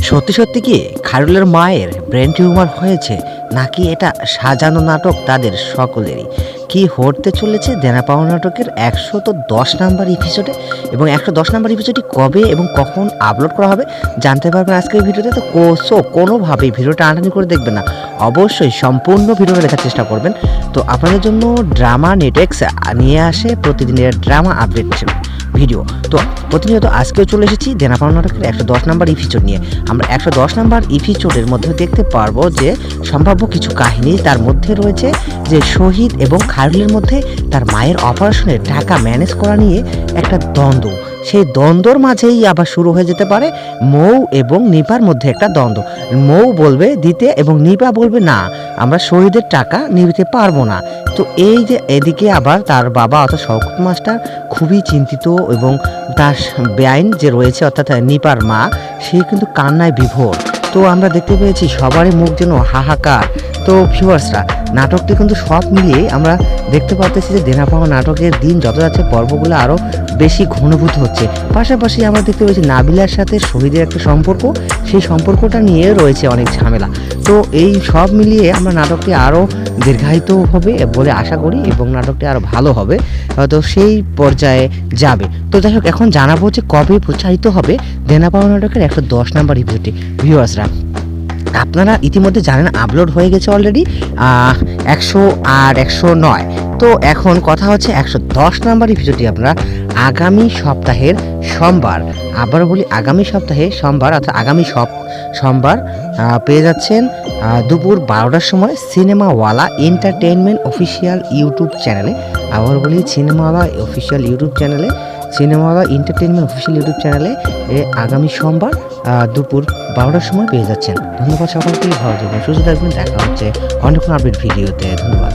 সত্যি সত্যি কি খায়রুলের মায়ের ব্রেন টিউমার হয়েছে, নাকি এটা সাজানো নাটক তাদের সকলেরই? কি হতে চলেছে দেনা পাওনা নাটকের ১১০ নাম্বার এপিসোডে, এবং ১১০ নাম্বার এপিসোডটি কবে এবং কখন আপলোড করা হবে জানতে পারবেন আজকের ভিডিওতে। তো কোনোভাবেই ভিডিওটা টানাটানি করে দেখবেন না, অবশ্যই সম্পূর্ণ ভিডিওটা দেখার চেষ্টা করবেন। তো আপনাদের জন্য ড্রামা নেটওয়ার্কস নিয়ে আসে প্রতিদিনের ড্রামা আপডেট ভিডিও। তো প্রতিনিয়ত আজকেও চলে এসেছি দেনা পাওনা নাটকের ১১০ নাম্বার এপিসোড নিয়ে। আমরা ১১০ নাম্বার এপিসোডের মধ্যে দেখতে পারবো যে সম্ভাব্য কিছু কাহিনী, তার মধ্যে রয়েছে যে শহীদ এবং খায়রুলের মধ্যে তার মায়ের অপারেশনের টাকা ম্যানেজ করা নিয়ে একটা দ্বন্দ্ব। সেই দ্বন্দ্বর মাঝেই আবার শুরু হয়ে যেতে পারে মৌ এবং নিপার মধ্যে একটা দ্বন্দ্ব। মৌ বলবে দিতে এবং নিপা বলবে না, আমরা শহীদের টাকা নিতে পারবো না। তো এই যে এদিকে আবার তার বাবা অর্থাৎ শওকত মাস্টার খুবই চিন্তিত, এবং তার বেআইন যে রয়েছে অর্থাৎ নিপার মা, সে কিন্তু কান্নায় বিভোর। তো আমরা দেখতে পেয়েছি সবারই মুখ যেন হাহাকার। তো ভিউয়ার্সরা, নাটকটি কিন্তু সব মিলিয়ে আমরা দেখতে পাচ্ছি যে দেনা পাওয়া নাটকের দিন যত যাচ্ছে পর্বগুলো আরও বেশি ঘনীভূত হচ্ছে। পাশাপাশি আমরা দেখতে পেয়েছি নাবিলার সাথে শহীদের একটা সম্পর্ক, সেই সম্পর্কটা নিয়ে রয়েছে অনেক ঝামেলা। তো এই সব মিলিয়ে আমরা নাটকটি আরও দীর্ঘায়িত হবে বলে আশা করি, এবং নাটকটি আরও ভালো হবে, তো সেই পর্যায়ে যাবে। তো যাই হোক, এখন জানাবো যে কবে প্রচারিত হবে দেনা পাওয়া নাটকের ১১০ নাম্বার এপিসোডটি। ভিউয়ার্সরা, আপনারা ইতিমধ্যে জানেন আপলোড হয়ে গেছে অলরেডি ১০০ আর ১০৯। তো এখন কথা হচ্ছে ১১০ নাম্বার এপিসোডটি আপনারা আগামী সপ্তাহের সোমবার, আবার বলি আগামী সপ্তাহে সোমবার অর্থাৎ আগামী সোমবার পেয়ে যাচ্ছেন দুপুর ১২টার সময় সিনেমাওয়ালা এন্টারটেইনমেন্ট অফিসিয়াল ইউটিউব চ্যানেলে। আবার বলি সিনেমাওয়ালা অফিসিয়াল ইউটিউব চ্যানেলে, সিনেমাওয়ালা এন্টারটেইনমেন্ট অফিসিয়াল ইউটিউব চ্যানেলে আগামী সোমবার দুপুর ১২টার সময় পেয়ে যাচ্ছেন। ধন্যবাদ সকলকে, ভালো থাকবেন, সুস্থ থাকবেন, দেখা হচ্ছে অন্য কোনো আপডেট ভিডিওতে। ধন্যবাদ।